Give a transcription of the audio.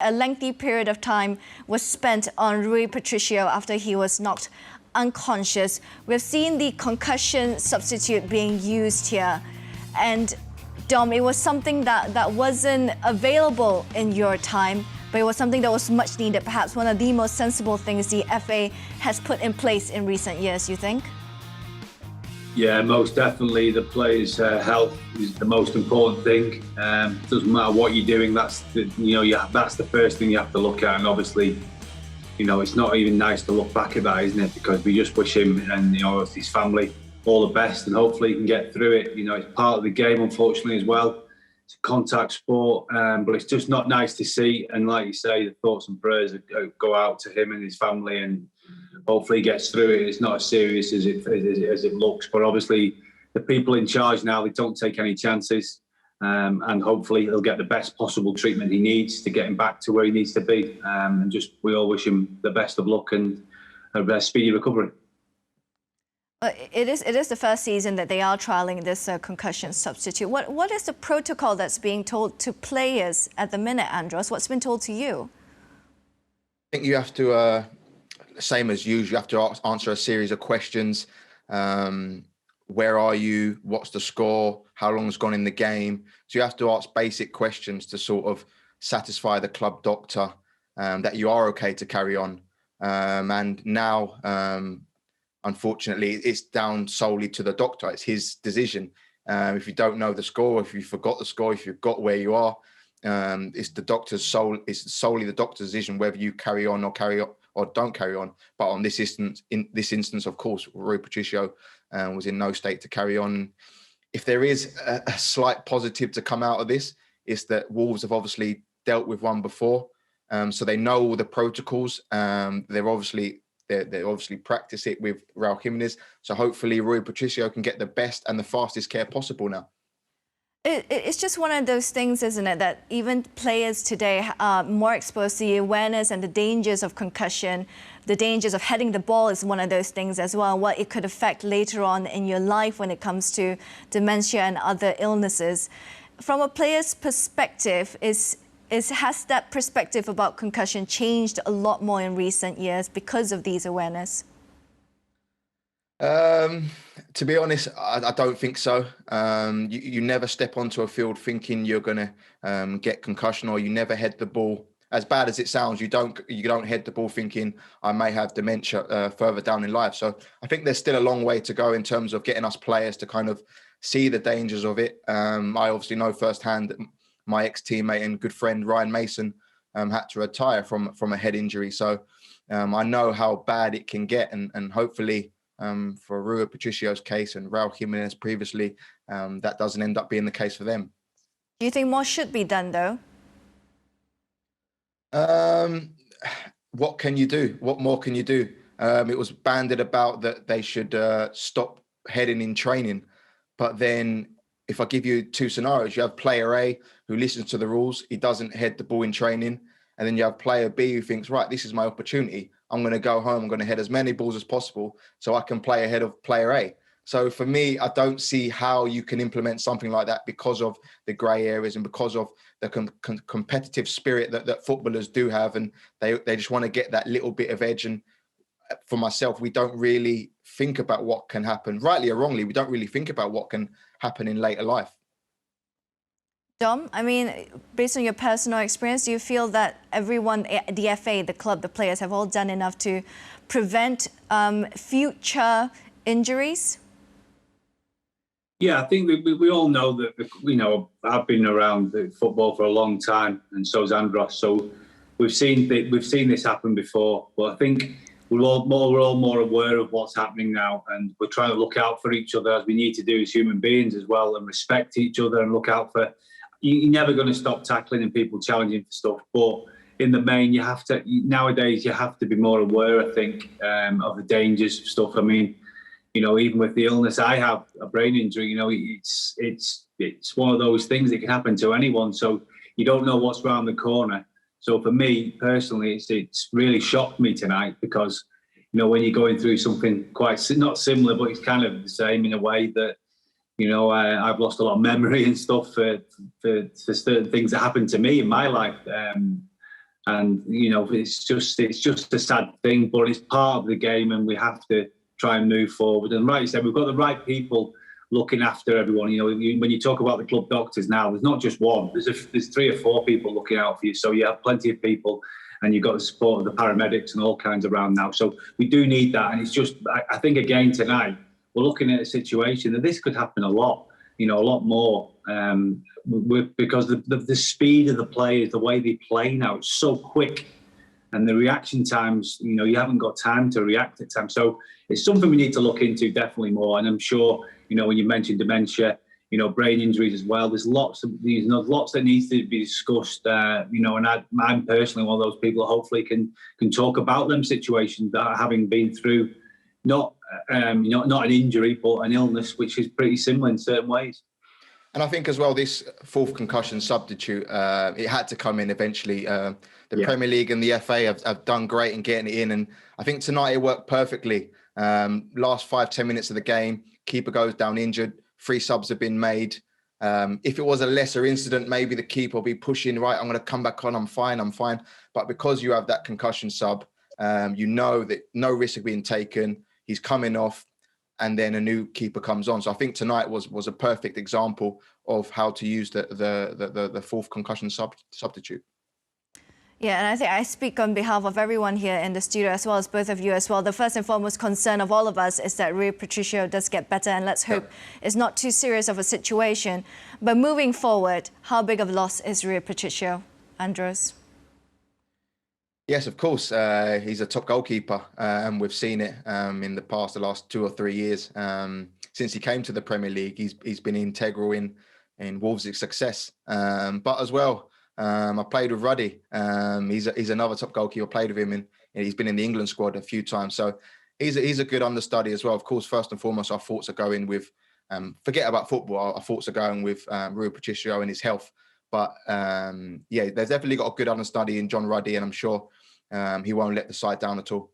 A lengthy period of time was spent on Rui Patricio after he was knocked unconscious. We've seen the concussion substitute being used here. And Dom, it was something that wasn't available in your time, but it was something that was much needed, perhaps one of the most sensible things the FA has put in place in recent years, you think? Yeah, most definitely. The players' health is the most important thing. Doesn't matter what you're doing. That's the first thing you have to look at. And obviously, it's not even nice to look back at that, isn't it? Because we just wish him and his family all the best, and hopefully he can get through it. It's part of the game, unfortunately, as well. It's a contact sport, but it's just not nice to see. And like you say, the thoughts and prayers go out to him and his family, and hopefully he gets through it. It's not as serious as it looks, but obviously the people in charge now, they don't take any chances, and hopefully he'll get the best possible treatment he needs to get him back to where he needs to be. And we all wish him the best of luck and a speedy recovery. It is the first season that they are trialling this concussion substitute. What is the protocol that's being told to players at the minute, Andros? What's been told to you? I think you have to, same as usual, you have to answer a series of questions. Where are you? What's the score? How long's gone in the game? So you have to ask basic questions to sort of satisfy the club doctor that you are okay to carry on. And now, unfortunately, it's down solely to the doctor. It's his decision. If you don't know the score, if you forgot the score, if you've got where you are, it's solely the doctor's decision whether you carry on or don't carry on. But on this instance, of course, Rui Patricio was in no state to carry on. If there is a slight positive to come out of this, it's that Wolves have obviously dealt with one before, so they know all the protocols. They obviously practice it with Raul Jimenez. So hopefully Rui Patricio can get the best and the fastest care possible now. It's just one of those things, isn't it, that even players today are more exposed to the awareness and the dangers of concussion. The dangers of hitting the ball is one of those things as well, what it could affect later on in your life when it comes to dementia and other illnesses. From a player's perspective, has that perspective about concussion changed a lot more in recent years because of these awareness? To be honest, I don't think so. You never step onto a field thinking you're going to get concussion, or you never head the ball. As bad as it sounds, you don't head the ball thinking I may have dementia further down in life. So I think there's still a long way to go in terms of getting us players to kind of see the dangers of it. I obviously know firsthand that my ex-teammate and good friend Ryan Mason had to retire from a head injury. So I know how bad it can get, and hopefully for Rui Patricio's case and Raul Jimenez previously, that doesn't end up being the case for them. Do you think more should be done, though? What can you do? What more can you do? It was banded about that they should stop heading in training. But then if I give you two scenarios, you have player A who listens to the rules, he doesn't head the ball in training. And then you have player B who thinks, right, this is my opportunity. I'm going to go home. I'm going to head as many balls as possible so I can play ahead of player A. So for me, I don't see how you can implement something like that because of the grey areas and because of the competitive spirit that footballers do have. And they just want to get that little bit of edge. And for myself, we don't really think about what can happen. Rightly or wrongly, we don't really think about what can happen in later life. Dom, I mean, based on your personal experience, do you feel that everyone, the FA, the club, the players have all done enough to prevent future injuries? Yeah, I think we all know that, I've been around football for a long time, and so has Andros. So we've seen this happen before. But I think we're all more aware of what's happening now, and we're trying to look out for each other as we need to do as human beings as well, and respect each other and look out for. You're never going to stop tackling and people challenging for stuff, but in the main, nowadays you have to be more aware, I think, of the dangers of stuff. I mean, even with the illness I have, a brain injury, it's one of those things that can happen to anyone. So you don't know what's around the corner. So for me personally, it's really shocked me tonight because, when you're going through something quite not similar, but it's kind of the same in a way that, I've lost a lot of memory and stuff for certain things that happened to me in my life. And it's just a sad thing, but it's part of the game, and we have to try and move forward. And like you said, we've got the right people looking after everyone. When you talk about the club doctors now, there's not just one. There's 3 or 4 people looking out for you. So you have plenty of people, and you've got the support of the paramedics and all kinds around now. So we do need that. And it's just, I think again tonight, we're looking at a situation that this could happen a lot, a lot more. Because the speed of the players, the way they play now, it's so quick, and the reaction times, you haven't got time to react at times. So it's something we need to look into definitely more. And I'm sure, when you mentioned dementia, brain injuries as well, there's lots that needs to be discussed. And I'm personally one of those people who hopefully can talk about them situations that are having been through not an injury, but an illness, which is pretty similar in certain ways. And I think as well, this 4th concussion substitute, it had to come in eventually. The Premier League and the FA have done great in getting it in. And I think tonight it worked perfectly. Last 5-10 minutes of the game, keeper goes down injured, 3 subs have been made. If it was a lesser incident, maybe the keeper will be pushing, right, I'm going to come back on, I'm fine. But because you have that concussion sub, that no risk being taken, he's coming off, and then a new keeper comes on. So I think tonight was a perfect example of how to use the 4th concussion substitute. Yeah, and I think I speak on behalf of everyone here in the studio, as well as both of you as well. The first and foremost concern of all of us is that Rui Patricio does get better, and let's hope it's not too serious of a situation. But moving forward, how big of a loss is Rui Patricio, Andros? Yes, of course. He's a top goalkeeper, and we've seen it in the past, the last 2 or 3 years. Since he came to the Premier League, he's been integral in Wolves' success. But as well, I played with Ruddy. He's another top goalkeeper. I played with him, and he's been in the England squad a few times. So he's a good understudy as well. Of course, first and foremost, our thoughts are going with, forget about football, our thoughts are going with Rui Patricio and his health. But there's definitely got a good understudy in John Ruddy, and I'm sure he won't let the side down at all.